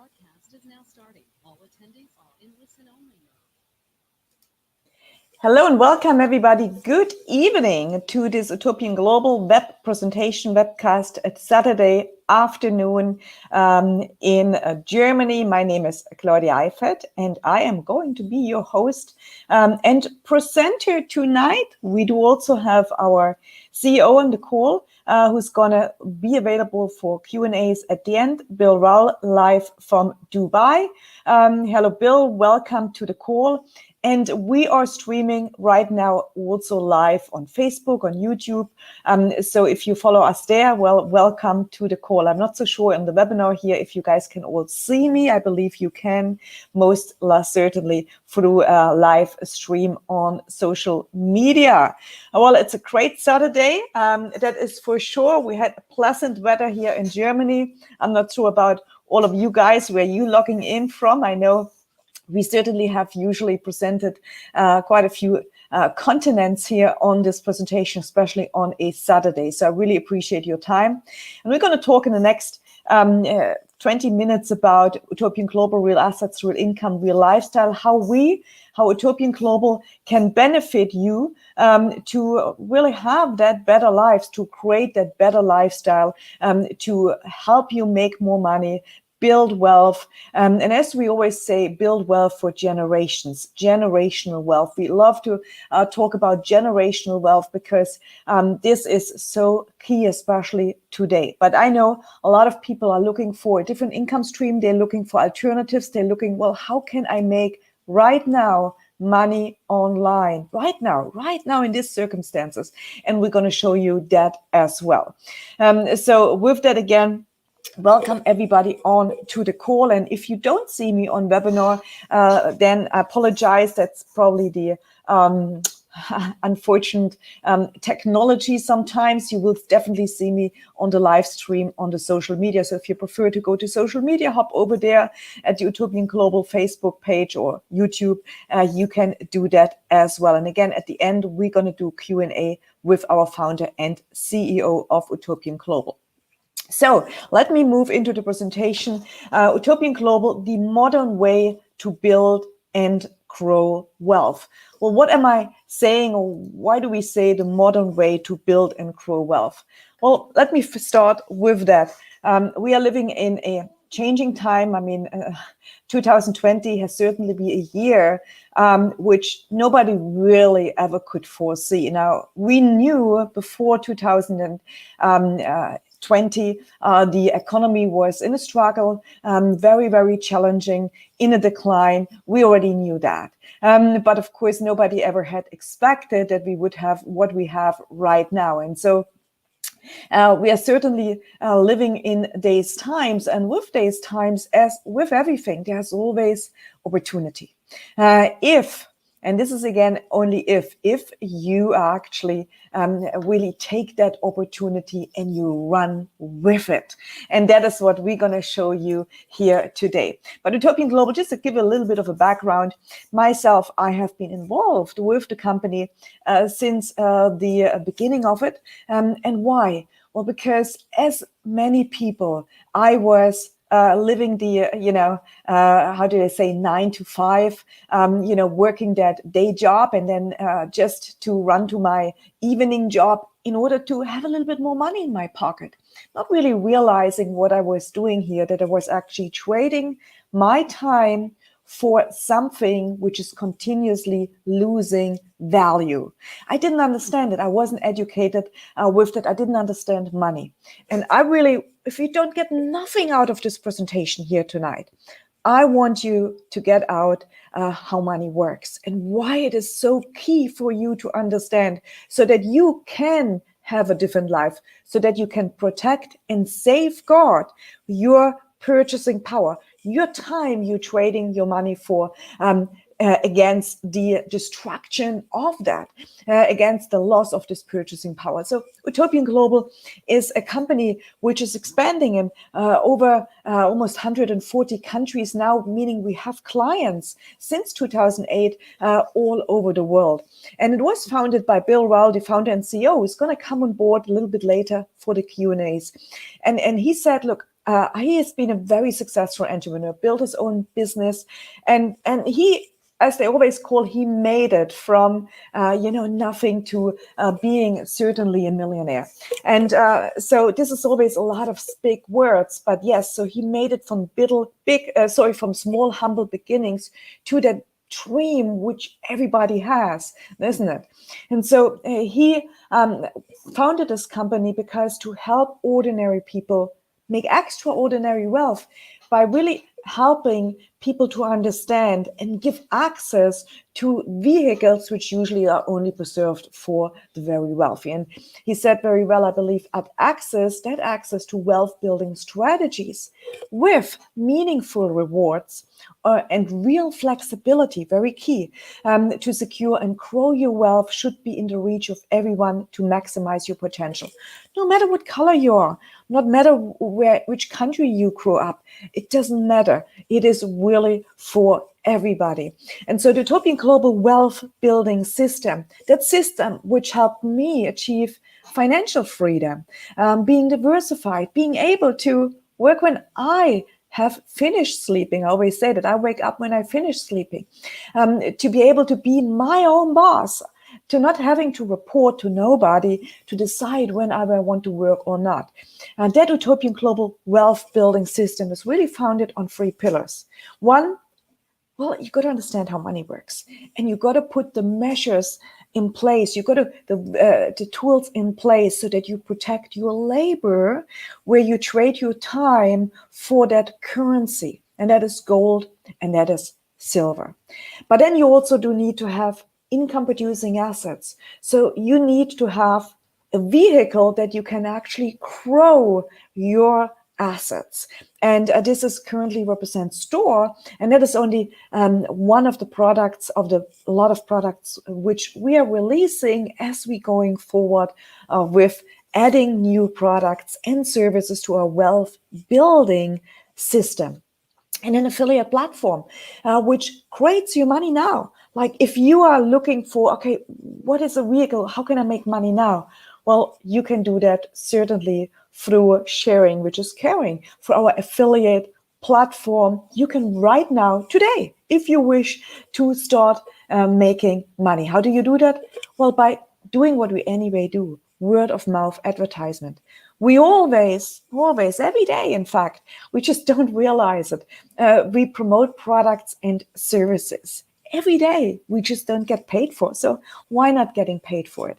broadcast is now starting. All attendees are in listen-only mode. Hello and welcome everybody. Good evening to this Utopian Global web presentation webcast at Saturday afternoon in Germany. My name is Claudia Eifert and I am going to be your host and presenter tonight. We do also have our CEO on the call who's going to be available for Q&As at the end. Bill Rowell, live from Dubai. Hello, Bill. Welcome to the call. And we are streaming right now also live on Facebook, on YouTube. So if you follow us there, well, welcome to the call. I'm not so sure in the webinar here if you guys can all see me. I believe you can, most certainly through a live stream on social media. Well, it's a great Saturday. That is for sure. We had pleasant weather here in Germany. I'm not sure about all of you guys, where you logging in from. I know we certainly have usually presented quite a few continents here on this presentation, especially on a Saturday. So I really appreciate your time. And we're going to talk in the next 20 minutes about Utopian Global, real assets, real income, real lifestyle, how Utopian Global can benefit you to really have that better lives, to create that better lifestyle, to help you make more money, build wealth, and as we always say, build wealth for generations, generational wealth. We love to talk about generational wealth because this is so key, especially today. But I know a lot of people are looking for a different income stream. They're looking for alternatives. They're looking, well, how can I make right now money online, right now in these circumstances? And we're going to show you that as well. So with that, again, welcome everybody on to the call. And if you don't see me on webinar, then I apologize. That's probably the unfortunate technology. Sometimes you will definitely see me on the live stream on the social media. So if you prefer to go to social media, hop over there at the Utopian Global Facebook page or YouTube. You can do that as well. And again, at the end, we're going to do Q&A with our founder and CEO of Utopian Global. So let me move into the presentation. Utopian Global, the modern way to build and grow wealth. Well, what am I saying, or why do we say the modern way to build and grow wealth? Well, let me start with that. We are living in a changing time. I mean, 2020 has certainly been a year which nobody really ever could foresee. Now, we knew before 2020 the economy was in a struggle, very, very challenging, in a decline. We already knew that. But of course, nobody ever had expected that we would have what we have right now. And so we are certainly living in these times, and with these times, as with everything, there's always opportunity. And this is again only if you actually really take that opportunity and you run with it. And that is what we're going to show you here today. But Utopian Global, just to give a little bit of a background, myself, I have been involved with the company since the beginning of it. And why? Well, because as many people, I was living the, how do they say, 9 to 5, working that day job and then just to run to my evening job in order to have a little bit more money in my pocket. Not really realizing what I was doing here, that I was actually trading my time for something which is continuously losing value. I didn't understand it. I wasn't educated with that. I didn't understand money. And I really, if you don't get nothing out of this presentation here tonight, I want you to get out how money works and why it is so key for you to understand, so that you can have a different life, so that you can protect and safeguard your purchasing power, your time you're trading your money for, against the destruction of that, against the loss of this purchasing power. So Utopian Global is a company which is expanding in over almost 140 countries now, meaning we have clients since 2008 all over the world. And it was founded by Bill Rowell, the founder and CEO, who's going to come on board a little bit later for the Q&As. And he said, look, he has been a very successful entrepreneur, built his own business, and he, as they always call, he made it from nothing to being certainly a millionaire. And so this is always a lot of big words, but yes, so he made it from from small humble beginnings to that dream which everybody has, isn't it? And so he founded this company because to help ordinary people make extraordinary wealth by really helping people to understand and give access to vehicles which usually are only preserved for the very wealthy. And he said very well, I believe, that access to wealth building strategies with meaningful rewards and real flexibility, very key, to secure and grow your wealth should be in the reach of everyone to maximize your potential. No matter what color you are, no matter which country you grew up, it doesn't matter. It is really for everybody. And so the Utopian Global Wealth Building System, that system which helped me achieve financial freedom, being diversified, being able to work when I have finished sleeping. I always say that I wake up when I finish sleeping, to be able to be my own boss, to not having to report to nobody, to decide when I want to work or not. And that Utopian Global Wealth Building System is really founded on 3 pillars. One, well, you got to understand how money works, and you got to put the measures in place. You got to the tools in place so that you protect your labor, where you trade your time for that currency, and that is gold and that is silver. But then you also do need to have income producing assets. So you need to have a vehicle that you can actually grow your assets. And this is currently represents Store, and that is only one of the products of a lot of products which we are releasing as we going forward with adding new products and services to our wealth building system. And an affiliate platform which creates your money now. Like if you are looking for, okay, what is a vehicle? How can I make money now? Well, you can do that certainly through sharing, which is caring. For our affiliate platform, you can right now, today, if you wish to start making money. How do you do that? Well, by doing what we anyway do, word of mouth advertisement. We always, every day, in fact, we just don't realize it. We promote products and services. Every day, we just don't get paid for. So why not getting paid for it?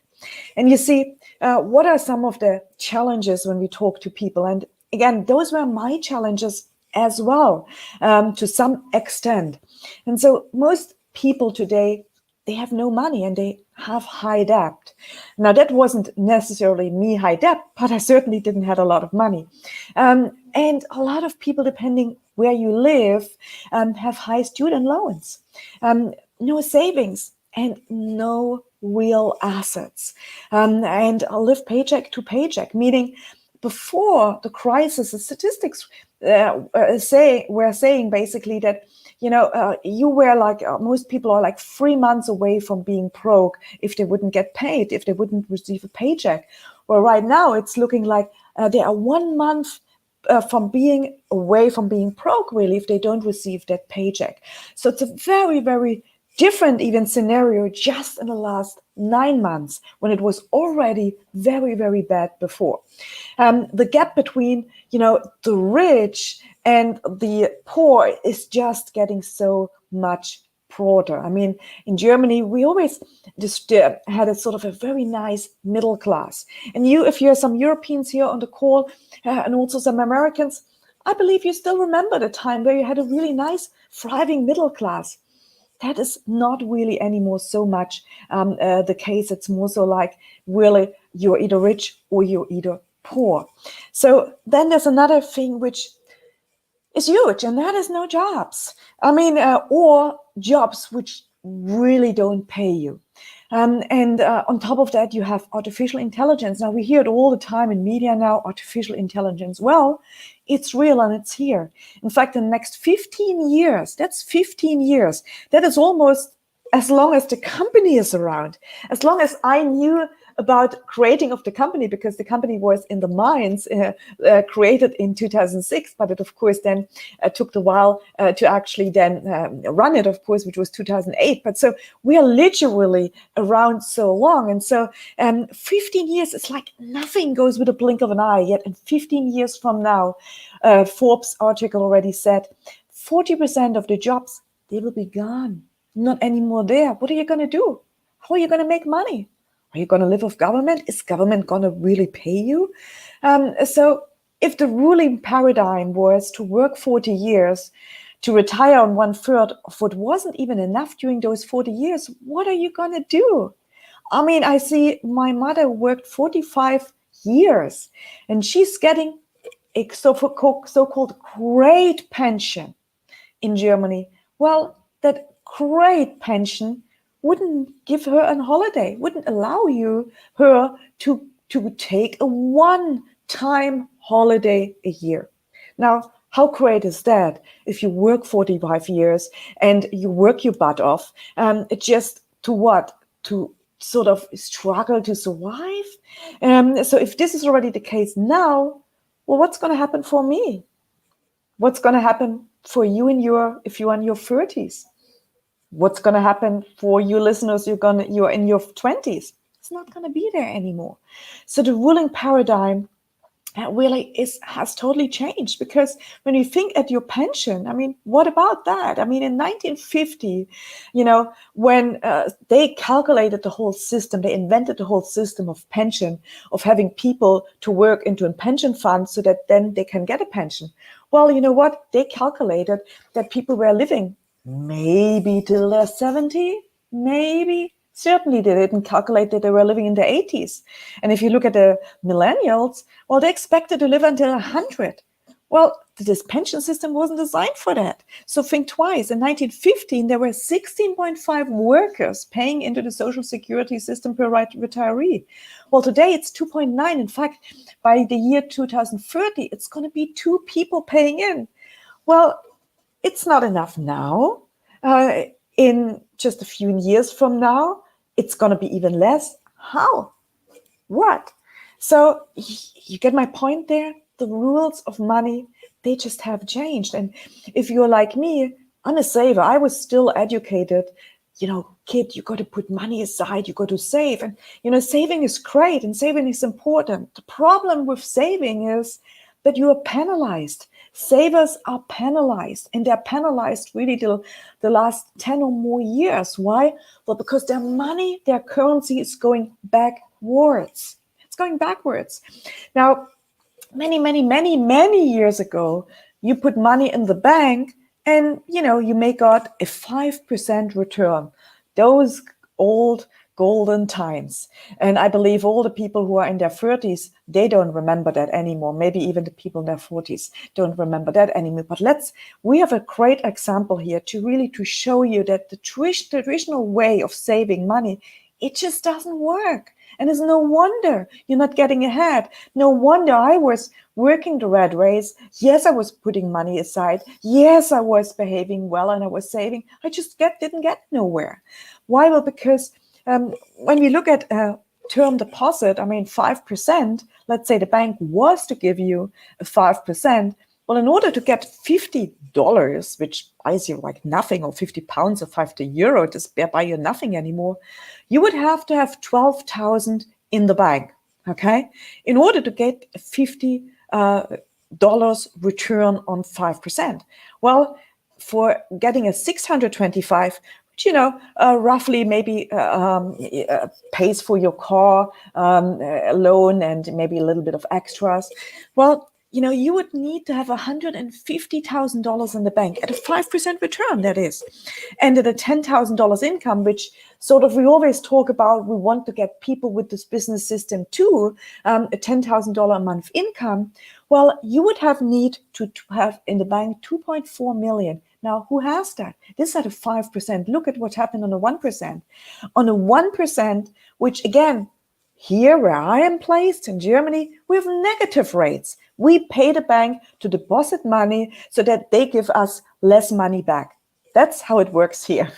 And you see, what are some of the challenges when we talk to people? And again, those were my challenges as well, to some extent. And so most people today, they have no money and they have high debt. Now, that wasn't necessarily me high debt, but I certainly didn't have a lot of money. And a lot of people, depending where you live, have high student loans, no savings, and no real assets, and live paycheck to paycheck, meaning before the crisis, the statistics were saying basically that, you were like, most people are like 3 months away from being broke if they wouldn't get paid, if they wouldn't receive a paycheck. Well, right now it's looking like they are 1 month from being away from being broke, really, if they don't receive that paycheck. So it's a very, very different even scenario just in the last 9 months, when it was already very, very bad before. The gap between, the rich and the poor is just getting so much broader. I mean, in Germany, we always just had a sort of a very nice middle class. And if you have some Europeans here on the call, and also some Americans, I believe you still remember the time where you had a really nice, thriving middle class. That is not really anymore so much the case. It's more so like, really, you're either rich or you're either poor. So then there's another thing which is huge, and that is no jobs. I mean, or jobs which really don't pay you. And on top of that, you have artificial intelligence. Now, we hear it all the time in media now, artificial intelligence. Well, it's real and it's here. In fact, in the next 15 years, that's 15 years. That is almost as long as the company is around. As long as I knew about creating of the company, because the company was in the mines, created in 2006, but it of course then took a while to actually then run it, of course, which was 2008. But so we are literally around so long. And so 15 years, it's like nothing goes with a blink of an eye. Yet in 15 years from now, Forbes article already said 40% of the jobs, they will be gone, not anymore there. What are you going to do? How are you going to make money? Are you going to live off government? Is government going to really pay you? So if the ruling paradigm was to work 40 years, to retire on 1/3 of what wasn't even enough during those 40 years, what are you going to do? I mean, I see my mother worked 45 years and she's getting a so-called great pension in Germany. Well, that great pension wouldn't give her a holiday, wouldn't allow her to take a one-time holiday a year. Now, how great is that if you work 45 years and you work your butt off, just to what? To sort of struggle to survive? So if this is already the case now, well, what's going to happen for me? What's going to happen for you if you're in your 30s? What's going to happen for you listeners? You're in your 20s. It's not going to be there anymore. So the ruling paradigm really has totally changed, because when you think at your pension, I mean, what about that? I mean, in 1950, when they calculated the whole system, they invented the whole system of pension, of having people to work into a pension fund so that then they can get a pension. Well, you know what? They calculated that people were living maybe till they're 70, maybe. Certainly they didn't calculate that they were living in their 80s. And if you look at the millennials, well, they expected to live until 100. Well, this pension system wasn't designed for that. So think twice. In 1915, there were 16.5 workers paying into the social security system per retiree. Well, today it's 2.9. In fact, by the year 2030, it's going to be 2 people paying in. Well, it's not enough now. In just a few years from now, it's going to be even less. How? What? So you get my point there? The rules of money, they just have changed. And if you're like me, I'm a saver. I was still educated, kid, you got to put money aside, you got to save. And, saving is great and saving is important. The problem with saving is that you are penalized. Savers are penalized, and they're penalized really till the last 10 or more years. Why? Well, because their money, their currency is going backwards. It's going backwards. Now, many years ago, you put money in the bank and, you may got a 5% return. Those old golden times. And I believe all the people who are in their 30s, they don't remember that anymore. Maybe even the people in their 40s don't remember that anymore. But we have a great example here to show you that the traditional way of saving money, it just doesn't work. And it's no wonder you're not getting ahead. No wonder I was working the rat race. Yes, I was putting money aside. Yes, I was behaving well and I was saving. I just didn't get nowhere. Why? Well, because when we look at term deposit, 5%, let's say the bank was to give you a 5%. Well, in order to get $50, which buys you like nothing, or 50 pounds or 50 euro, just buy you nothing anymore, you would have to have 12,000 in the bank, okay, in order to get a $50 return on 5%. Well, for getting a 625, roughly maybe pays for your car loan and maybe a little bit of extras. Well, you would need to have $150,000 in the bank at a 5% return, that is. And at a $10,000 income, which sort of we always talk about, we want to get people with this business system to a $10,000 a month income. Well, you would need to have in the bank 2.4 million. Now, who has that? This is at a 5%. Look at what happened on a 1%. On a 1%, which again, here where I am placed in Germany, we have negative rates. We pay the bank to deposit money so that they give us less money back. That's how it works here.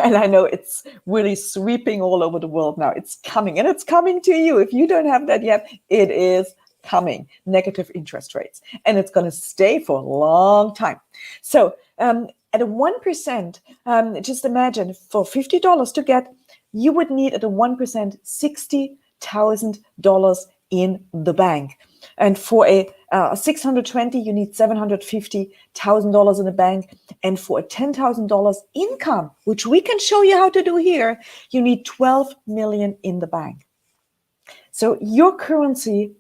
And I know it's really sweeping all over the world now. It's coming, and it's coming to you. If you don't have that yet, it is coming. Negative interest rates. And it's going to stay for a long time. So at a 1%, just imagine for $50 to get, you would need at a 1% $60,000 in the bank. And for a 620, you need $750,000 in the bank. And for a $10,000 income, which we can show you how to do here, you need 12 million in the bank. So your currency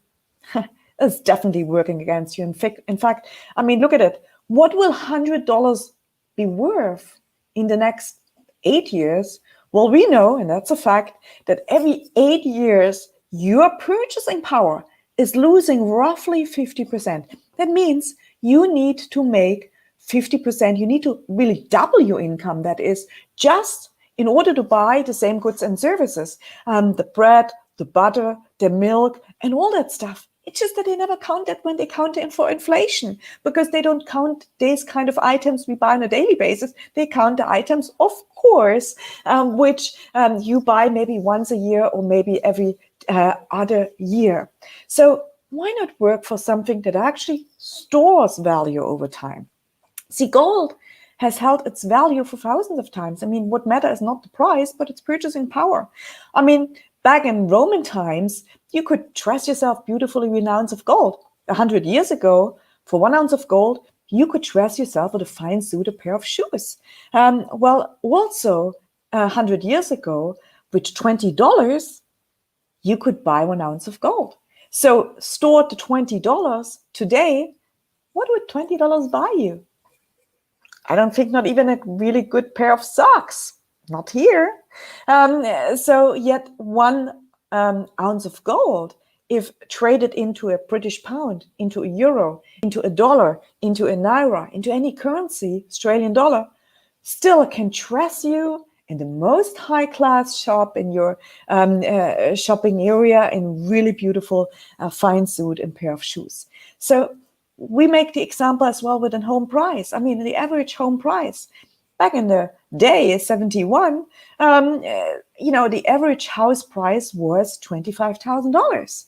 is definitely working against you. In fact, I mean, look at it. What will $100 be worth in the next 8 years? Well, we know, and that's a fact, that every 8 years, your purchasing power is losing roughly 50%. That means you need to make 50%. You need to really double your income, that is, just in order to buy the same goods and services, the bread, the butter, the milk, and all that stuff. It's just that they never count that when they count it for inflation, because they don't count these kind of items we buy on a daily basis. They count the items, of course, which you buy maybe once a year or maybe every other year. So why not work for something that actually stores value over time? See, gold has held its value for thousands of times. I mean, what matters is not the price, but its purchasing power. I mean, back in Roman times, you could dress yourself beautifully with an ounce of gold. 100 years ago, for 1 ounce of gold, you could dress yourself with a fine suit, a pair of shoes. Well, also 100 years ago, with $20, you could buy 1 ounce of gold. So stored to $20 today, what would $20 buy you? I don't think not even a really good pair of socks. Not here. So yet 1 ounce of gold, if traded into a British pound, into a euro, into a dollar, into a naira, into any currency, Australian dollar, still can dress you in the most high-class shop in your shopping area in really beautiful fine suit and pair of shoes. So we make the example as well with a home price. I mean, the average home price back in the day, 71, the average house price was $25,000.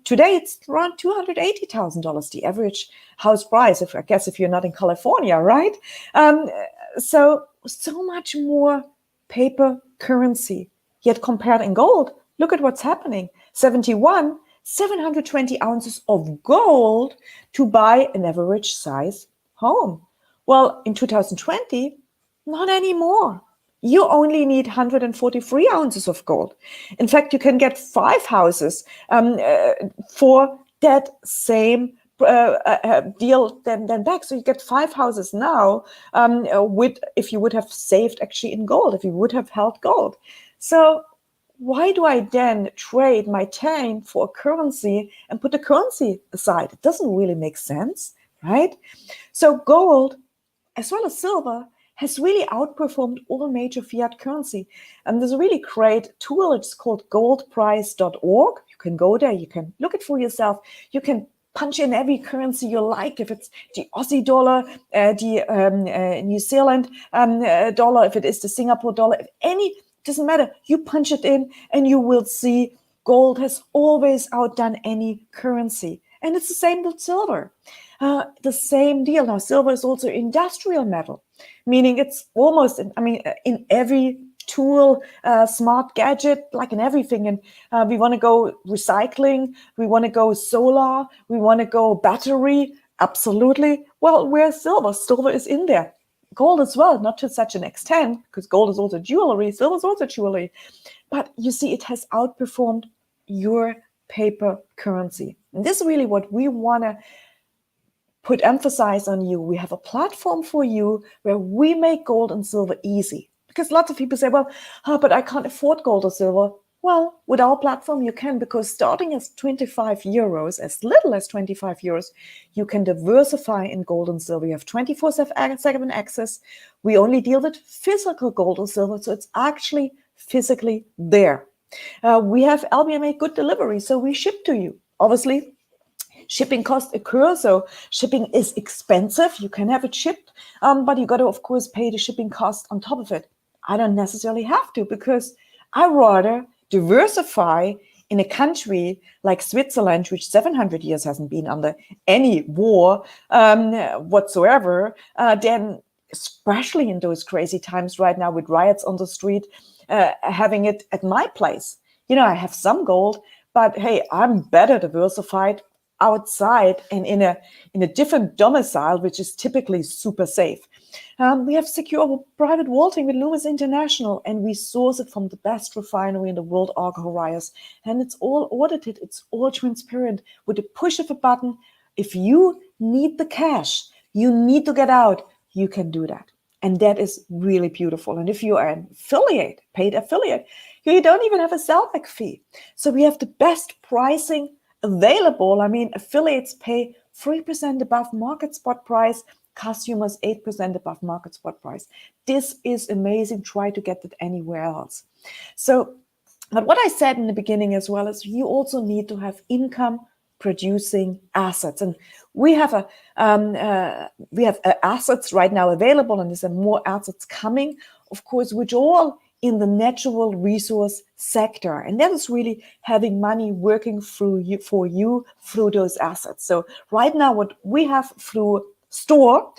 Today, it's around $280,000, the average house price, if you're not in California, right? So much more paper currency. Yet compared in gold, look at what's happening. 71, 720 ounces of gold to buy an average size home. Well, in 2020, not anymore. You only need 143 ounces of gold. In fact, you can get 5 houses for that same deal than back. So you get 5 houses now if you would have saved actually in gold, if you would have held gold. So why do I then trade my time for a currency and put the currency aside? It doesn't really make sense, right? So gold, as well as silver, has really outperformed all major fiat currency. And there's a really great tool. It's called goldprice.org. You can go there. You can look it for yourself. You can punch in every currency you like. If it's the Aussie dollar, the New Zealand dollar, if it is the Singapore dollar, if any, doesn't matter. You punch it in and you will see gold has always outdone any currency. And it's the same with silver. The same deal. Now, silver is also industrial metal, meaning it's almost, in every tool, smart gadget, like in everything. And we want to go recycling. We want to go solar. We want to go battery. Absolutely. Well, where's silver? Silver is in there. Gold as well, not to such an extent, because gold is also jewelry. Silver is also jewelry. But you see, it has outperformed your paper currency. And this is really what we want to put emphasis on you. We have a platform for you where we make gold and silver easy. Because lots of people say, well, but I can't afford gold or silver. Well, with our platform, you can, because starting as 25 euros, as little as 25 euros, you can diversify in gold and silver. You have 24/7 access. We only deal with physical gold or silver, so it's actually physically there. We have LBMA good delivery, so we ship to you. Obviously, shipping costs occur. So shipping is expensive. You can have it shipped, but you got to, of course, pay the shipping cost on top of it. I don't necessarily have to, because I rather diversify in a country like Switzerland, which 700 years hasn't been under any war whatsoever, then especially in those crazy times right now with riots on the street, having it at my place. I have some gold, but hey, I'm better diversified outside and in a different domicile, which is typically super safe. We have secure private vaulting with Loomis International, and we source it from the best refinery in the world, Argo-Heraeus. And it's all audited, it's all transparent. With the push of a button, if you need the cash, you need to get out, you can do that. And that is really beautiful. And if you are an affiliate, paid affiliate, you don't even have a sellback fee. So we have the best pricing available. I mean, affiliates pay 3% above market spot price, customers 8% above market spot price. This is amazing. Try to get it anywhere else. So, but what I said in the beginning as well is you also need to have income producing assets, and we have assets right now available, and there's more assets coming, of course, which all in the natural resource sector, and that is really having money working through you for you through those assets. So right now, what we have through Store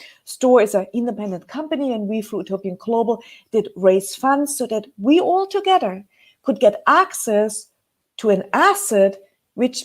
is an independent company, and we through Utopian Global did raise funds so that we all together could get access to an asset which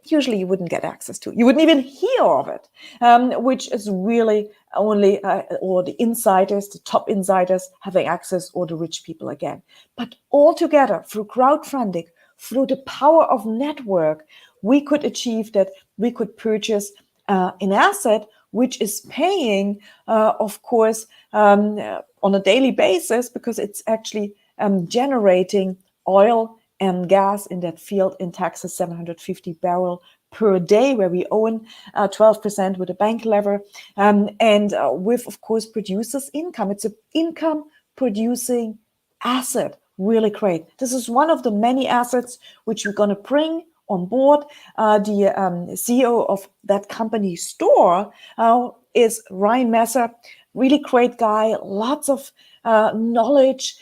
usually you wouldn't get access to. You wouldn't even hear of it, which is really only or the insiders, the top insiders having access, or the rich people again. But all together through crowdfunding, through the power of network, we could achieve that. We could purchase an asset which is paying, of course, on a daily basis, because it's actually generating oil and gas in that field in Texas, 750 barrel per day, where we own 12% with a bank lever, and with, of course, produces income. It's an income producing asset. Really great. This is one of the many assets which we're going to bring on board. The CEO of that company, Store, is Ryan Messer. Really great guy, lots of knowledge,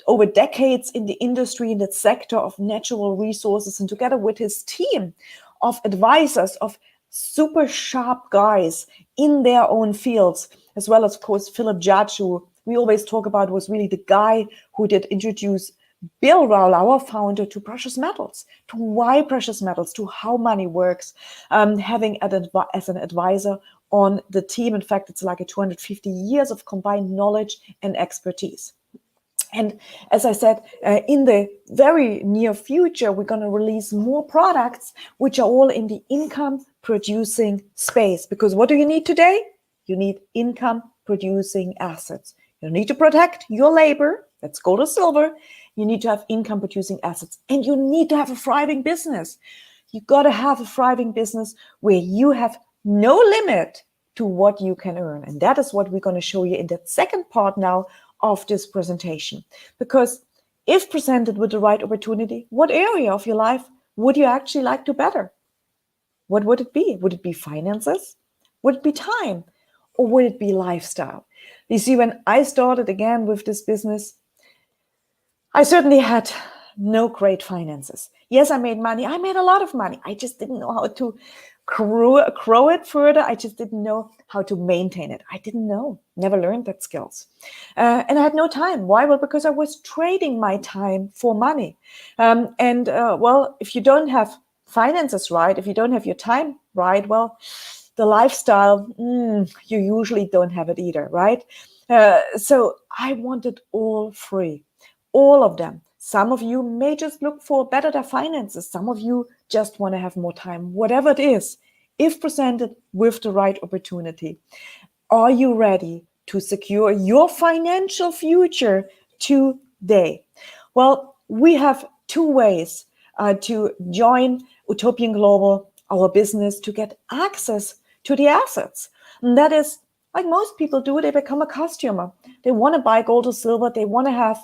over decades in the industry, in the sector of natural resources, and together with his team of advisors, of super sharp guys in their own fields, as well as, of course, Philip Judge, who we always talk about was really the guy who did introduce Bill Rawl, our founder, to precious metals, to why precious metals, to how money works, having as an advisor on the team. In fact, it's like a 250 years of combined knowledge and expertise. And as I said, in the very near future, we're going to release more products which are all in the income producing space. Because what do you need today? You need income producing assets. You need to protect your labor. That's gold or silver. You need to have income producing assets, and you need to have a thriving business. You got to have a thriving business where you have no limit to what you can earn. And that is what we're going to show you in that second part now of this presentation. Because if presented with the right opportunity, what area of your life would you actually like to better? What would it be? Would it be finances? Would it be time? Or would it be lifestyle? You see, when I started again with this business, I certainly had no great finances. Yes, I made money. I made a lot of money. I just didn't know how to grow it further. I just didn't know how to maintain it. I didn't know, never learned that skills. And I had no time. Why? Well, because I was trading my time for money. Well, if you don't have finances right, if you don't have your time right, well, the lifestyle, you usually don't have it either, right? So I wanted all three, all of them. Some of you may just look for better finances. Some of you just want to have more time. Whatever it is, if presented with the right opportunity, are you ready to secure your financial future today? Well, we have two ways to join Utopian Global, our business, to get access to the assets. And that is, like most people do, they become a customer. They want to buy gold or silver. They want to have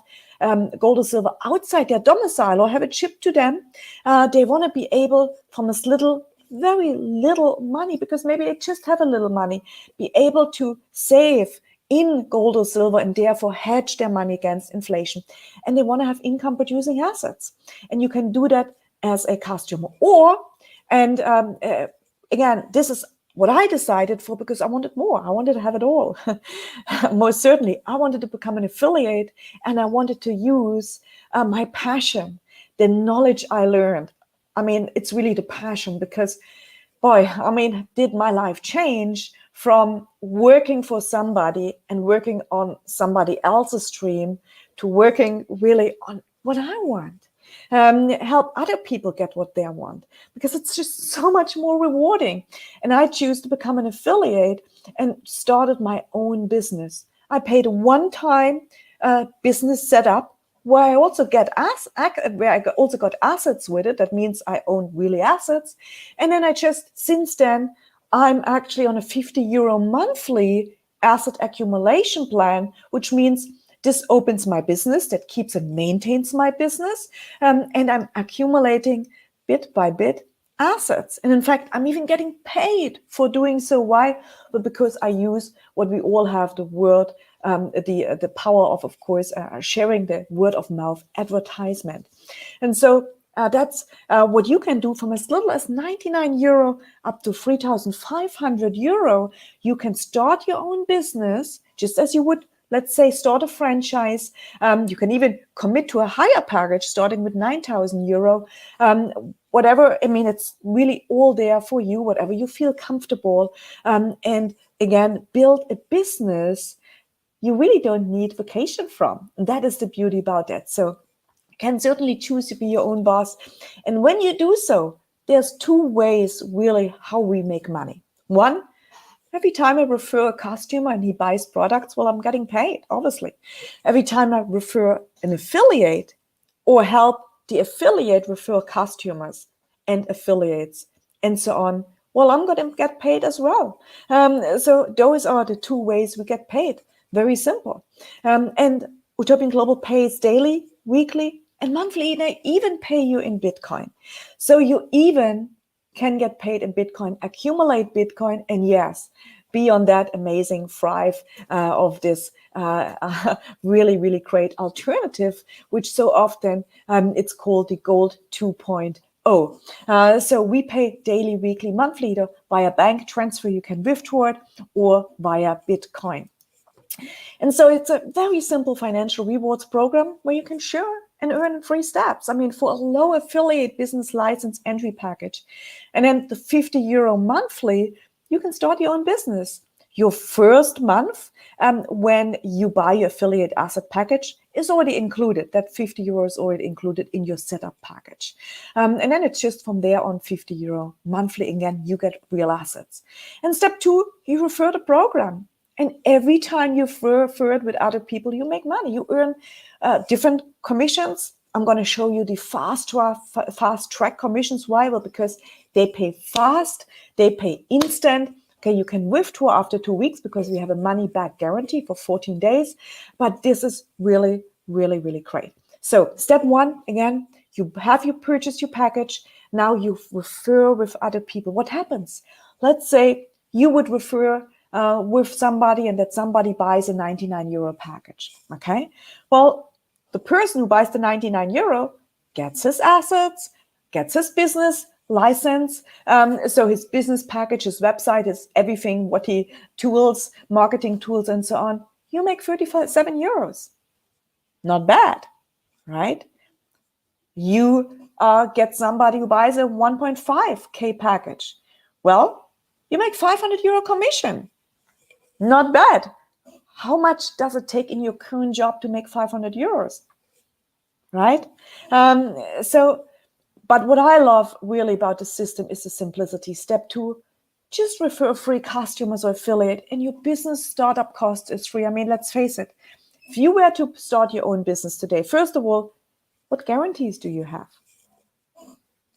gold or silver outside their domicile or have it shipped to them. They want to be able, from as little very little money, because maybe they just have a little money, be able to save in gold or silver and therefore hedge their money against inflation. And they want to have income producing assets. And you can do that as a customer. Or, and again, this is what I decided for, because I wanted more. I wanted to have it all. Most certainly, I wanted to become an affiliate, and I wanted to use my passion, the knowledge I learned. I mean, it's really the passion, because, boy, I mean, did my life change from working for somebody and working on somebody else's dream to working really on what I want. Help other people get what they want, because it's just so much more rewarding. And I choose to become an affiliate and started my own business. I paid a one-time business setup where I also got assets with it. That means I own really assets. And then since then, I'm actually on a €50 monthly asset accumulation plan, which means this opens my business, that keeps and maintains my business, and I'm accumulating bit by bit assets. And in fact, I'm even getting paid for doing so. Why? Well, because I use what we all have, the word, the power of course, sharing the word of mouth advertisement. And so that's what you can do from as little as €99 up to €3,500. You can start your own business just as you would, let's say, start a franchise. You can even commit to a higher package starting with €9,000. Whatever, I mean, it's really all there for you, whatever you feel comfortable. And again, build a business you really don't need vacation from. And that is the beauty about that. So you can certainly choose to be your own boss. And when you do so, there's two ways really how we make money. One, every time I refer a customer and he buys products, well, I'm getting paid, obviously. Every time I refer an affiliate or help the affiliate refer customers and affiliates and so on, well, I'm going to get paid as well. So those are the two ways we get paid. Very simple. And Utopian Global pays daily, weekly, and monthly. They even pay you in Bitcoin. So you even can get paid in Bitcoin, accumulate Bitcoin, and yes, be on that amazing thrive of this really, really great alternative, which so often it's called the Gold 2.0. So we pay daily, weekly, monthly, either via bank transfer, you can withdraw it, or via Bitcoin. And so it's a very simple financial rewards program where you can share and earn in 3 steps. I mean, for a low affiliate business license entry package, and then the €50 monthly, you can start your own business. Your first month, when you buy your affiliate asset package, is already included. That €50 is already included in your setup package. And then it's just from there on €50 monthly. Again, you get real assets. And step 2, you refer the program. And every time you refer it with other people, you make money. You earn different commissions. I'm going to show you the fast track commissions. Why? Well, because they pay fast, they pay instant. Okay, you can withdraw after 2 weeks because we have a money back guarantee for 14 days. But this is really, really, really great. So step 1, again, you purchased your package. Now you refer with other people. What happens? Let's say you would refer with somebody, and that somebody buys a €99 package. Okay, well, the person who buys the €99 gets his assets, gets his business license. So his business package, his website, his everything, tools, marketing tools, and so on. You make €37. Not bad, right? You get somebody who buys a 1.5K package. Well, you make €500 commission. Not bad. How much does it take in your current job to make €500? Right? But what I love really about the system is the simplicity. Step 2, just refer free customers or affiliate, and your business startup cost is free. I mean, let's face it. If you were to start your own business today, first of all, what guarantees do you have?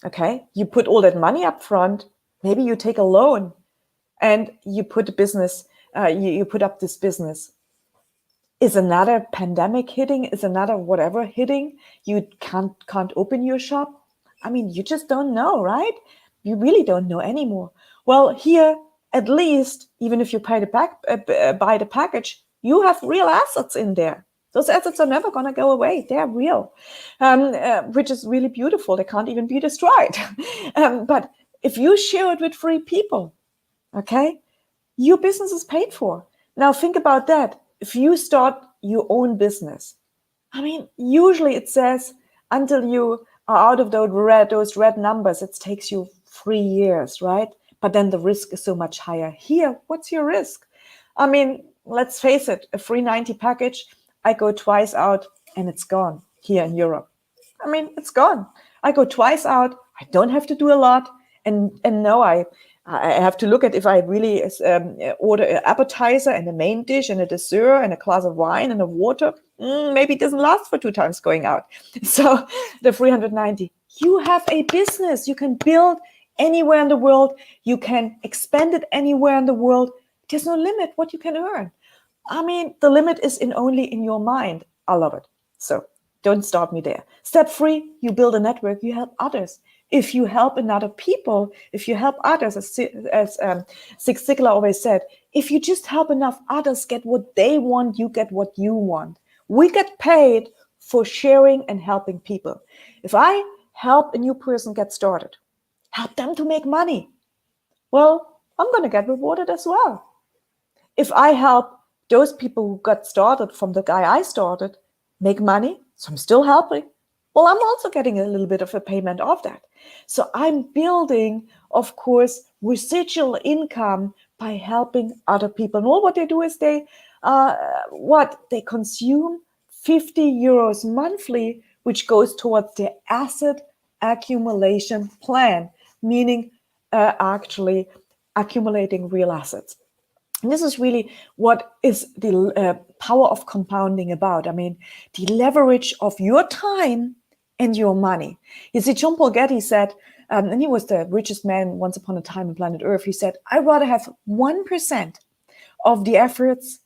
Okay, you put all that money up front. Maybe you take a loan and you put a business. You put up this business. Is another pandemic hitting? Is another whatever hitting? You can't open your shop? I mean, you just don't know, right? You really don't know anymore. Well, here, at least, even if you buy the package, you have real assets in there. Those assets are never going to go away. They're real, which is really beautiful. They can't even be destroyed. But if you share it with free people, okay, your business is paid for. Now think about that. If you start your own business, I mean, usually it says until you are out of those red numbers, it takes you 3 years, right? But then the risk is so much higher. Here, what's your risk? I mean, let's face it, a free 90 package, I go twice out and it's gone here in Europe. I mean, it's gone. I go twice out. I don't have to do a lot. And no, I have to look at if I really order an appetizer and a main dish and a dessert and a glass of wine and a water. Maybe it doesn't last for 2 times going out. So the 390, you have a business. You can build anywhere in the world. You can expand it anywhere in the world. There's no limit what you can earn. I mean, the limit is only in your mind. I love it. So don't stop me there. Step 3, you build a network, you help others. If you help another people, if you help others, as Zig Ziglar always said, if you just help enough others get what they want, you get what you want. We get paid for sharing and helping people. If I help a new person get started, help them to make money, well, I'm going to get rewarded as well. If I help those people who got started from the guy I started make money, so I'm still helping, well, I'm also getting a little bit of a payment of that. So I'm building, of course, residual income by helping other people. And all what they do is they consume 50 euros monthly, which goes towards their asset accumulation plan, meaning actually accumulating real assets. And this is really what is the power of compounding about. I mean, the leverage of your time and your money. You see, John Paul Getty said, and he was the richest man once upon a time on planet Earth, he said, I'd rather have 1% of the efforts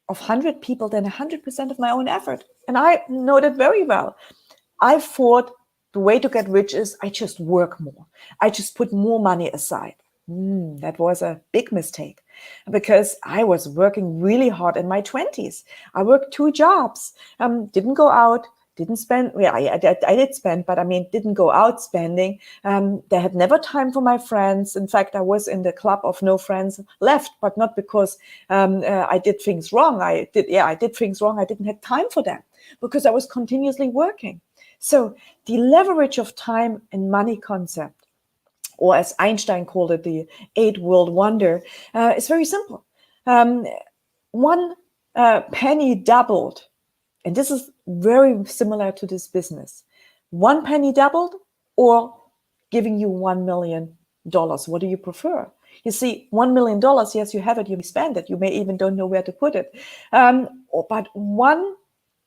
of 100 people than 100% of my own effort. And I know that very well. I thought the way to get rich is I just work more. I just put more money aside. That was a big mistake because I was working really hard in my 20s. I worked 2 jobs, didn't go out, didn't spend. Yeah, I did spend, but I mean, didn't go out spending. They had never time for my friends. In fact, I was in the club of no friends left, but not because I did things wrong. I did things wrong. I didn't have time for them because I was continuously working. So the leverage of time and money concept, or as Einstein called it, the 8 world wonder, is very simple. 1 penny doubled, and this is very similar to this business. 1 penny doubled or giving you $1 million. What do you prefer? You see, $1 million, yes, you have it, you spend it. You may even don't know where to put it. But 1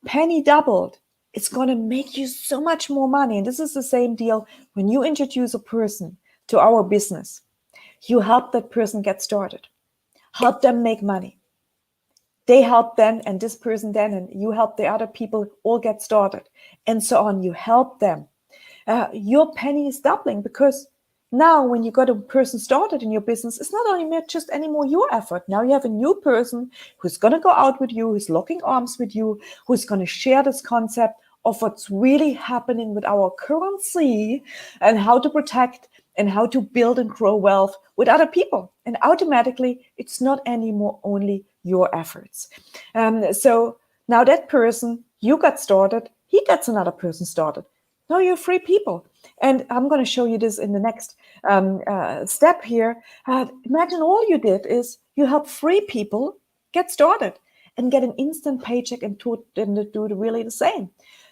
penny doubled, it's going to make you so much more money. And this is the same deal when you introduce a person to our business. You help that person get started, help them make money. They help them, and this person then, and you help the other people all get started, and so on. You help them. Your penny is doubling because now when you got a person started in your business, it's not only just anymore your effort. Now you have a new person who's going to go out with you, who's locking arms with you, who's going to share this concept of what's really happening with our currency and how to protect and how to build and grow wealth with other people. And automatically, it's not anymore only your efforts. So now that person, you got started, he gets another person started. Now you're 3 people. And I'm going to show you this in the next step here. Imagine all you did is you help 3 people get started and get an instant paycheck and do really the same.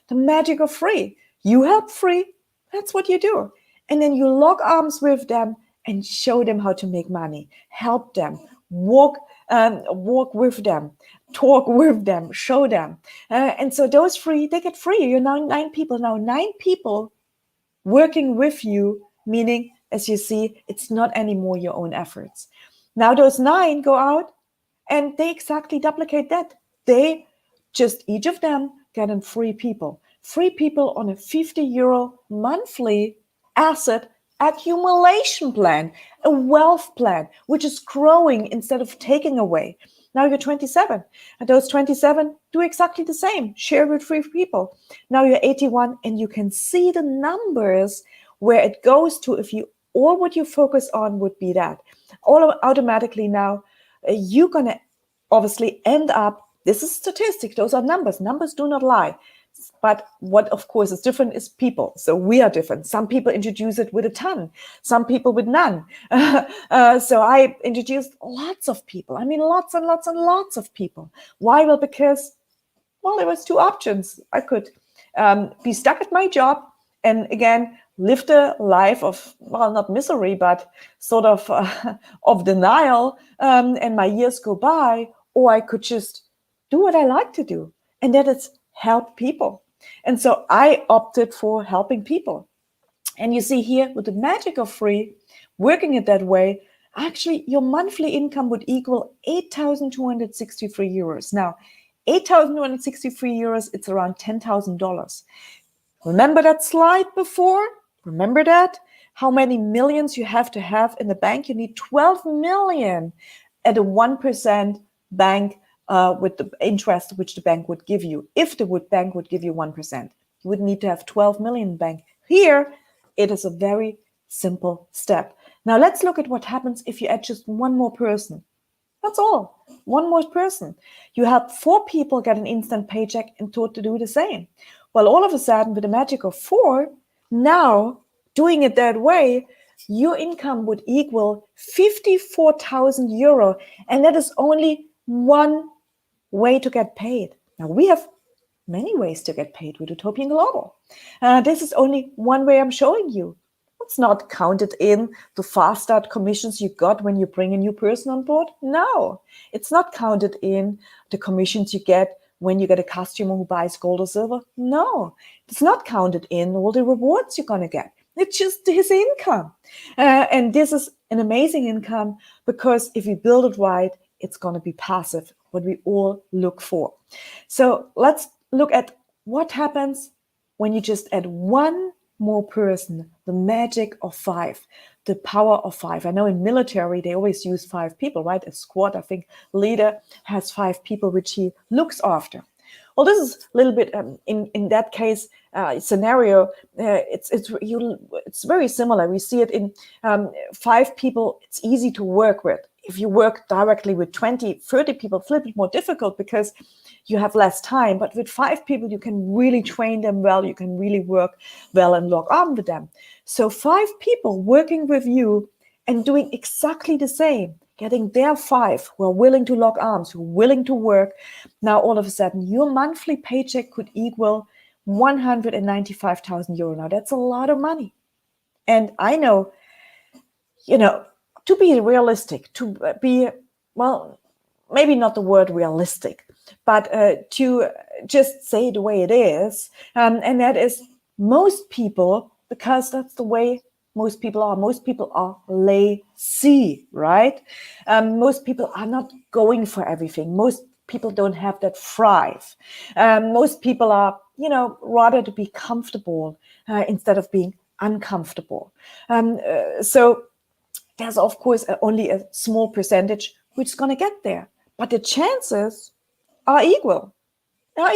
The magic of free. You help 3, that's what you do. And then you lock arms with them and show them how to make money. Help them, walk with them, talk with them, show them. And so those 3, they get free. You're now 9 people. Now 9 people working with you, meaning, as you see, it's not anymore your own efforts. Now those 9 go out and they exactly duplicate that. They just, each of them get in 3 people. 3 people on a 50 euro monthly asset accumulation plan, a wealth plan, which is growing instead of taking away. Now you're 27, and those 27 do exactly the same. Share with 3 people. Now you're 81, and you can see the numbers where it goes to if you all what you focus on would be that. All automatically now, you're going to obviously end up, this is statistic, those are numbers. Numbers do not lie. But what, of course, is different is people. So we are different. Some people introduce it with a ton, some people with none. So I introduced lots of people. I mean, lots and lots and lots of people. Why? Well, because, well, there was 2 options. I could be stuck at my job and, again, live the life of, well, not misery, but sort of denial, and my years go by, or I could just do what I like to do, and that is help people. And so I opted for helping people. And you see here, with the magic of free, working it that way, actually your monthly income would equal 8,263 euros. Now, 8,263 euros, it's around $10,000. Remember that slide before? Remember that? How many millions you have to have in the bank? You need 12 million at a 1% bank with the interest which the bank would give you. If the bank would give you 1%, you would need to have 12 million in bank. Here, it is a very simple step. Now let's look at what happens if you add just one more person. That's all. One more person. You help 4 people get an instant paycheck and to do the same. Well, all of a sudden, with the magic of 4, now doing it that way, your income would equal 54,000 euro. And that is only one way to get paid. Now, we have many ways to get paid with Utopian Global. This is only one way I'm showing you. It's not counted in the fast start commissions you got when you bring a new person on board. No, it's not counted in the commissions you get when you get a customer who buys gold or silver. No, it's not counted in all the rewards you're going to get. It's just his income. And this is an amazing income because if you build it right, it's going to be passive, what we all look for. So let's look at what happens when you just add one more person, the magic of 5, the power of 5. I know in military, they always use 5 people, right? A squad, I think, leader has 5 people which he looks after. Well, this is a little bit, in that case, scenario, it's very similar. We see it in 5 people, it's easy to work with. If you work directly with 20, 30 people, it's a little bit more difficult because you have less time. But with 5 people, you can really train them well. You can really work well and lock arm with them. So 5 people working with you and doing exactly the same, getting their 5 who are willing to lock arms, who are willing to work. Now, all of a sudden, your monthly paycheck could equal 195,000 euro. Now, that's a lot of money. And I know, to be realistic, to be, well, maybe not the word realistic, but to just say the way it is. And that is most people, because that's the way most people are. Most people are lazy, right? Most people are not going for everything. Most people don't have that drive. Most people are, rather to be comfortable instead of being uncomfortable. So there's, of course, only a small percentage which is going to get there. But the chances are equal. They're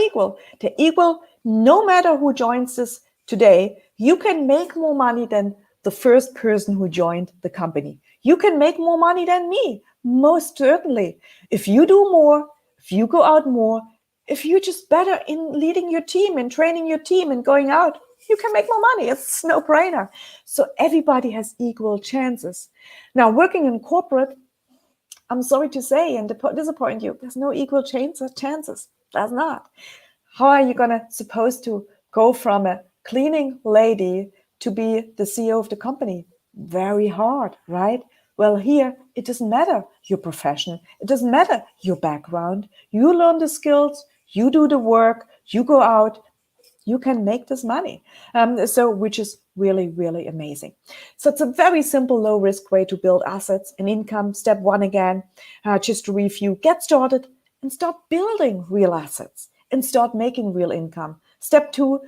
equal no matter who joins this today. You can make more money than the first person who joined the company. You can make more money than me, most certainly. If you do more, if you go out more, if you're just better in leading your team and training your team and going out, you can make more money. It's no brainer. So everybody has equal chances. Now, working in corporate, I'm sorry to say and disappoint you, there's no equal chances. There's not. How are you supposed to go from a cleaning lady to be the CEO of the company? Very hard, right? Well, here, it doesn't matter your profession. It doesn't matter your background. You learn the skills, you do the work, you go out, you can make this money. Which is really, really amazing. So it's a very simple, low risk way to build assets and income. Step 1 again, just to review, get started and start building real assets and start making real income. Step 2,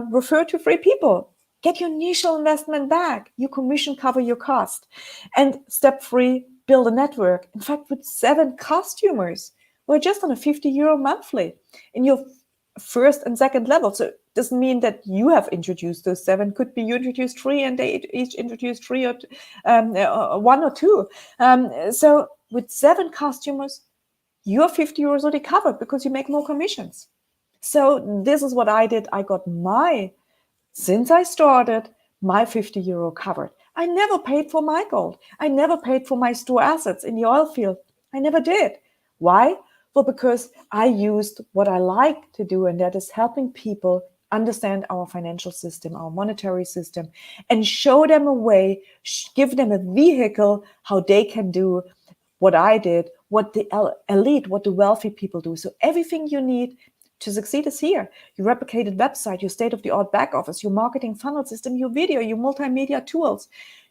refer to 3 people. get your initial investment back. Your commission cover your cost. And step 3, build a network. In fact, with 7 customers, we're just on a €50 monthly in your first and second level. So it doesn't mean that you have introduced those 7. Could be you introduced 3 and they each introduced 3 or 1 or 2. So with 7 customers, your €50 already covered because you make more commissions. So this is what I did. I got since I started, my €50 covered. I never paid for my gold. I never paid for my store assets in the oil field. I never did. Why? Well, because I used what I like to do, and that is helping people understand our financial system, our monetary system, and show them a way, give them a vehicle how they can do what I did, what the elite, what the wealthy people do. So everything you need to succeed is here. Your replicated website, your state-of-the-art back office, your marketing funnel system, your video, your multimedia tools,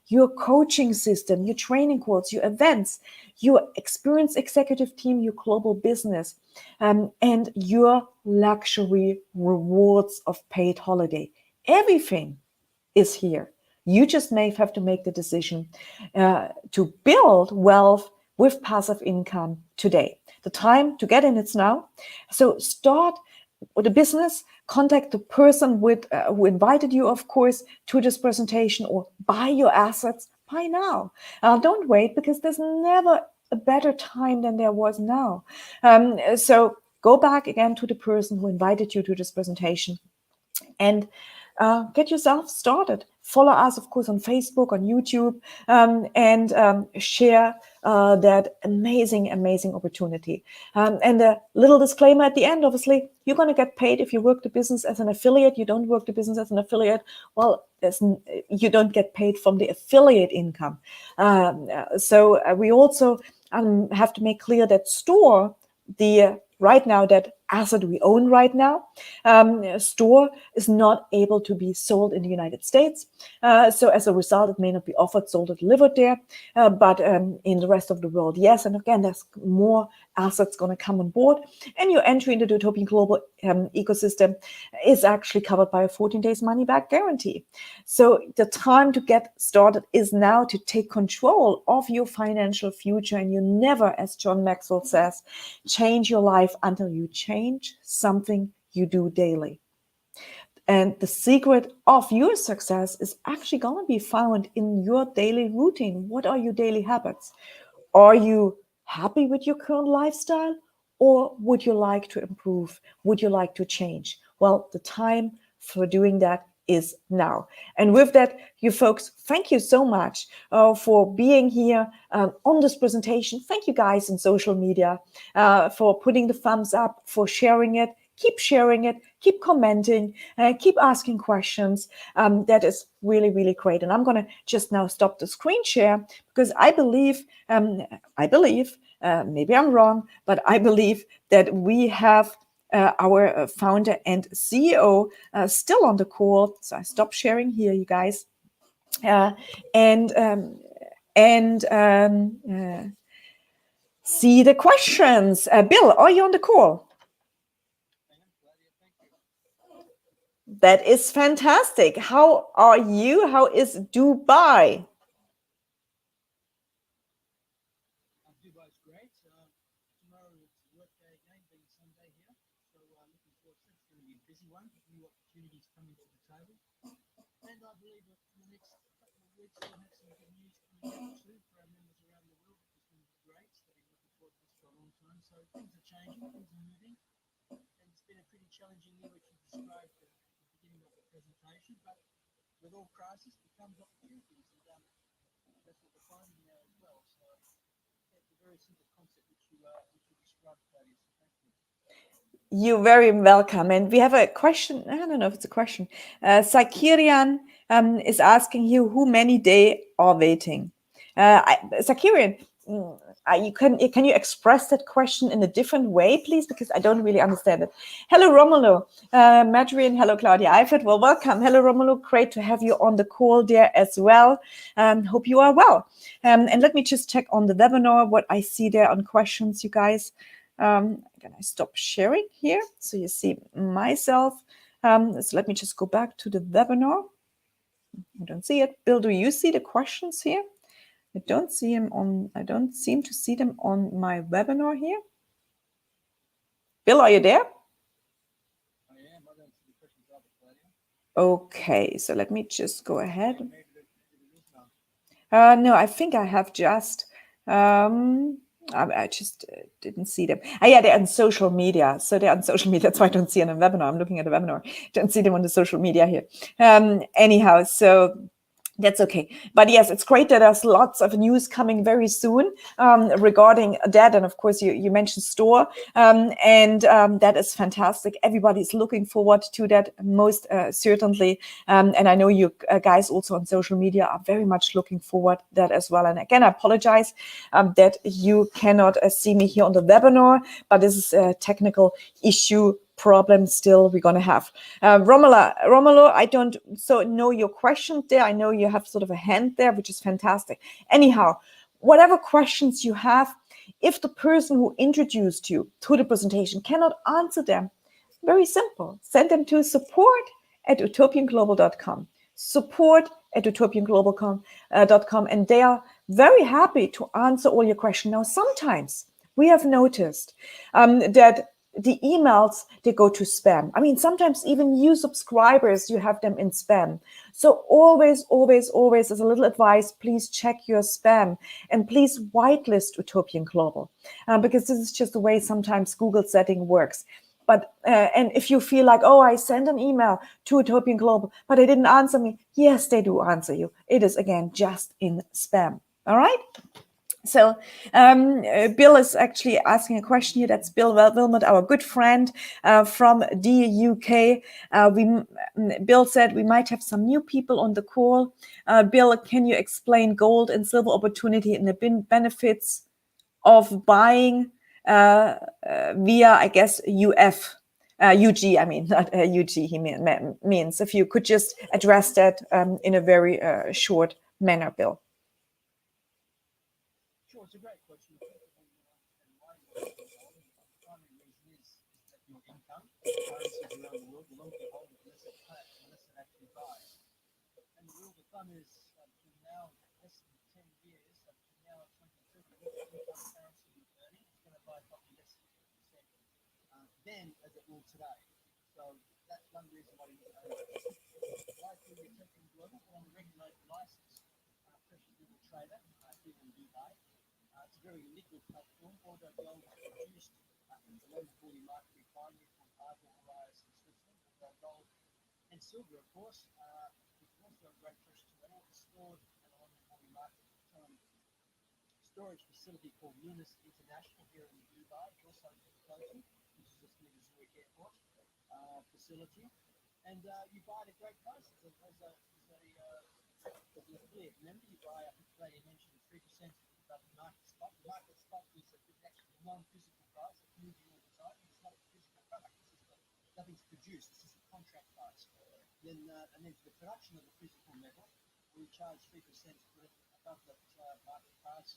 your coaching system, your training course, your events, your experienced executive team, your global business, and your luxury rewards of paid holiday. Everything is here. You just may have to make the decision to build wealth with passive income today. The time to get in it's now. So start with a business, contact the person who invited you, of course, to this presentation, or buy your assets. Buy now. Don't wait, because there's never a better time than there was now. So go back again to the person who invited you to this presentation and get yourself started. Follow us, of course, on Facebook, on YouTube, and share that amazing opportunity. And a little disclaimer at the end, obviously, you're going to get paid if you work the business as an affiliate. You don't work the business as an affiliate, well, you don't get paid from the affiliate income. So we also have to make clear that store, right now, that asset we own right now, store is not able to be sold in the United States. So as a result, it may not be offered, sold, or delivered there, but in the rest of the world, yes. And again, there's more assets going to come on board, and your entry into the Utopian Global ecosystem is actually covered by a 14 days money back guarantee. So the time to get started is now, to take control of your financial future. And you never, as John Maxwell says, change your life until you change something you do daily. And the secret of your success is actually going to be found in your daily routine. What are your daily habits? Are you happy with your current lifestyle, or would you like to improve? Would you like to change? Well, the time for doing that is now. And with that, you folks, thank you so much for being here on this presentation. Thank you guys in social media for putting the thumbs up, for sharing it. Keep sharing it, keep commenting, keep asking questions. That is really, really great. And I'm going to just now stop the screen share, because I believe, maybe I'm wrong, but I believe that we have our founder and CEO still on the call. So I stop sharing here, you guys. See the questions. Bill, are you on the call? That is fantastic. How are you? How is Dubai? Dubai's great. Tomorrow is workday again, being Sunday here. So looking forward to it. It's going to be a busy one. New opportunities coming to the table. And I believe that in the next couple of weeks we'll have some good news coming out too for our members around the world, which is going to be great. So we've been looking forward to this for a long time. So things are changing, things are moving. And it's been a pretty challenging year, which you described at the beginning of the presentation. But with all crisis becomes opportunities. And that's what we're finding now as well. So it's a very simple concept which you described, Claudia. So thank you. You're very welcome. And we have a question. I don't know if it's a question. Sakirian is asking you, who many days are waiting? Sakirian, can you express that question in a different way, please? Because I don't really understand it. Hello, Romulo. Madrian, hello, Claudia Eifert. Well, welcome. Hello, Romulo. Great to have you on the call there as well. Hope you are well. And let me just check on the webinar what I see there on questions, you guys. Can I stop sharing here so you see myself? So let me just go back to the webinar. I don't see it. Bill, do you see the questions here? I don't seem to see them on my webinar here. Bill, are you there? I am. I don't see the questions either, Claudia. Okay, so let me just go ahead. Maybe there is none. No, I think I have just, I just didn't see them. Yeah, they're on social media. So they're on social media. That's why I don't see them on a webinar. I'm looking at the webinar. Don't see them on the social media here. Anyhow, so that's okay. But yes, it's great that there's lots of news coming very soon regarding that. And of course, you mentioned Store, and that is fantastic. Everybody's looking forward to that most certainly. And I know you guys also on social media are very much looking forward to that as well. And again, I apologize that you cannot see me here on the webinar, but this is a technical issue problem still we're going to have. Romulo, I don't know your question there. I know you have sort of a hand there, which is fantastic. Anyhow, whatever questions you have, if the person who introduced you to the presentation cannot answer them, very simple. Send them to support@utopianglobal.com. Support@utopianglobal.com, and they are very happy to answer all your questions. Now, sometimes we have noticed that the emails, they go to spam. I mean, sometimes even you subscribers, you have them in spam. So always, as a little advice, please check your spam and please whitelist Utopian Global because this is just the way sometimes Google setting works. But and if you feel like, oh, I sent an email to Utopian Global, but they didn't answer me, yes, they do answer you. It is, again, just in spam. All right? So Bill is actually asking a question here. That's Bill Wilmot, our good friend from the UK. Bill said we might have some new people on the call. Bill, can you explain gold and silver opportunity and the benefits of buying via, I guess, UG, I mean, not UG, he means. If you could just address that in a very short manner, Bill. Sure, it's a great question. And why the primary reason is that your income, currencies around the world, will only be holding unless it actually buys. And the rule of thumb is between now and less than 10 years, between now and 2030, what income currency you're earning is going to buy probably less than 50% then as it will today. So that's one reason why you need to own it. Why do you take in global on a regulated license? Precious metal trader here in Dubai. It's a very liquid platform, although gold is produced in the London Bullion Market refinery from Basel, Elias in Switzerland, although gold and silver, of course, is also a great precious metal stored in the London Bullion Market storage facility called Lunas International here in Dubai. It's also closing, which is just near the Zurich Airport facility. And you buy at a great price as an affiliate member. You buy, I think today you mentioned 3% above the market spot. The market spot is actually a non-physical price. It's moving all the time. It's not a physical product. Nothing's produced. It's just a contract price. And then for the production of the physical metal, we charge 3% above the market price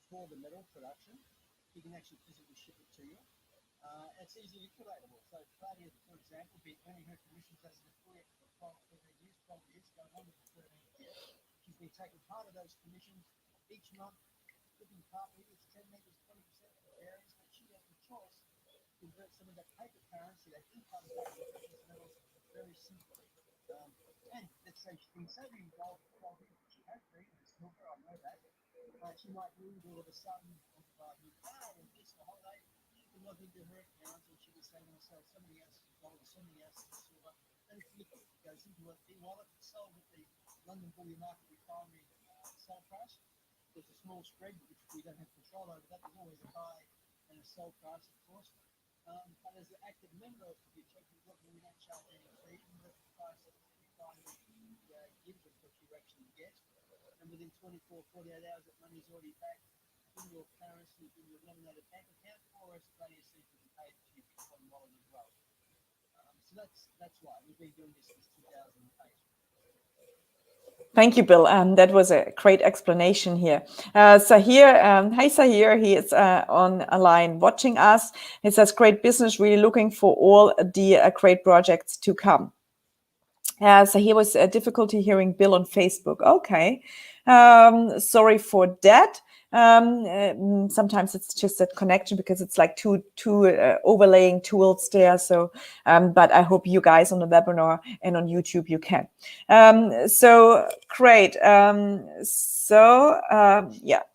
for the metal production. You can actually physically ship it to you. It's easily calculatable. So Claudia, for example, been earning her commissions as an affiliate for 12 years, going on with the 13th year. She's been taking part of those commissions each month, flipping partly, it's 10 meters, 20% of the varies, but she has the choice to convert some of that paper currency, that income back to precious metals very simply. And let's say she's been saving gold for 12 years. She has been in silver, I know that. She might need all of a sudden of new car or this or holiday. Log into her account and she can say to herself, somebody else is gold or somebody else is silver, and it's liquid. It goes into an e-wallet, it's sold at the London Bullion Market refinery sell price. There's a small spread which we don't have control over that. There's always a buy and a sell price, of course. But as an active member of the Utopian Global, we don't charge any fee, and that's the price that the refinery gives us what you actually get. And within 48 hours, that money's already back in your currency, in your nominated bank account, or as Claudia said, you can pay it to your Bitcoin wallet as well. So that's why we've been doing this since 2008. Thank you, Bill. That was a great explanation here. Sahir, hi Sahir, he is on a line watching us. He says, great business, really looking for all the great projects to come. So here was a difficulty hearing Bill on Facebook. Okay. Sorry for that. Sometimes it's just that connection because it's like two overlaying tools there. So, but I hope you guys on the webinar and on YouTube you can. So great. Yeah,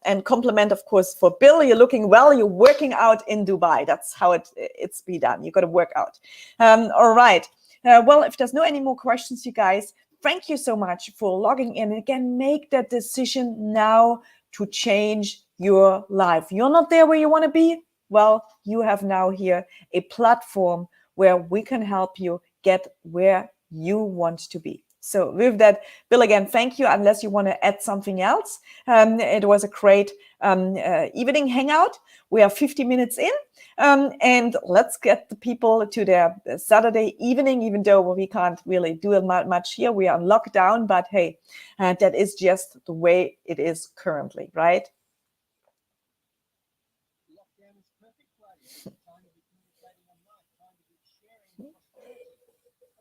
and compliment of course for Bill. You're looking well. You're working out in Dubai. That's how it's be done. You got to work out. All right. Well, if there's no any more questions, you guys, thank you so much for logging in. Again, make that decision now to change your life. You're not there where you want to be. Well, you have now here a platform where we can help you get where you want to be. So with that, Bill, again, thank you. Unless you want to add something else, it was a great evening hangout. We are 50 minutes in. And let's get the people to their Saturday evening, even though we can't really do much here. We are on lockdown, but hey, that is just the way it is currently, right? Lockdown is perfect, Claudia. Time to be communicating online, time to be sharing prosperity.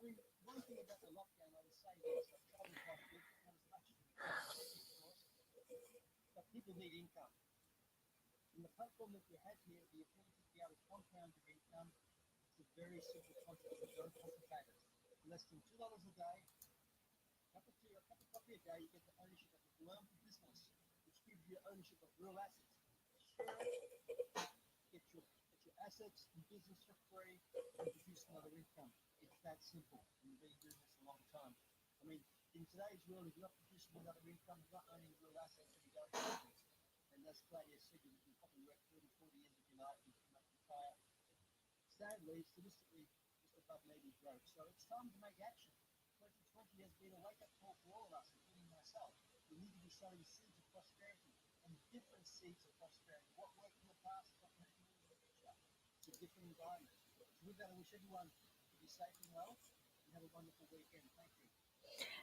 I mean, one thing about the lockdown, I would say this, I've traveled quite a bit, not as much as we can, of course, but people need income. And the platform that we have here, the ability to be able to compound your income, it's a very simple concept. It's very complicated. Less than $2 a day, a cup of tea or a cup of coffee a day, you get the ownership of a learn for business, which gives you ownership of real assets. Share it, get your assets and business for free, and produce another income. It's that simple. And we've been doing this a long time. I mean, in today's world, if you're not producing another income, you're not owning real assets, and you don't have business. And as Claudia said, you can probably work 30, 40 years of your life and come up retire. Sadly, statistically, just above median growth. So it's time to make action. 2020 has been a wake-up call for all of us, including myself. We need to be sowing seeds of prosperity and different seeds of prosperity. What worked in the past is not going to do in the future. It's a different environment. So with that, I wish everyone to be safe and well and have a wonderful weekend. Thank you.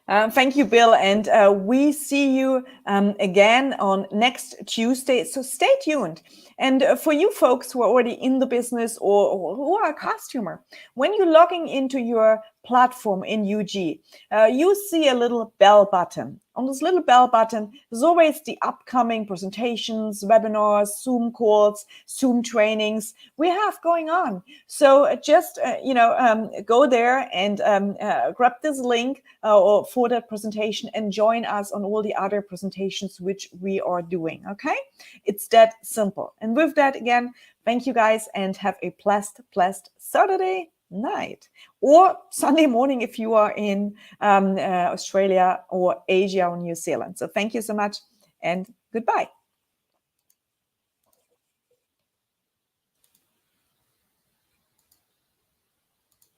Thank you, Bill. And we see you again on next Tuesday. So stay tuned. And for you folks who are already in the business or who are a customer, when you're logging into your platform in UG, you see a little bell button. On this little bell button, there's always the upcoming presentations, webinars, Zoom calls, Zoom trainings we have going on. So just, go there and grab this link or for that presentation and join us on all the other presentations which we are doing, okay? It's that simple. And with that, again, thank you guys and have a blessed Saturday night or Sunday morning if you are in Australia or Asia or New Zealand. So thank you so much and goodbye.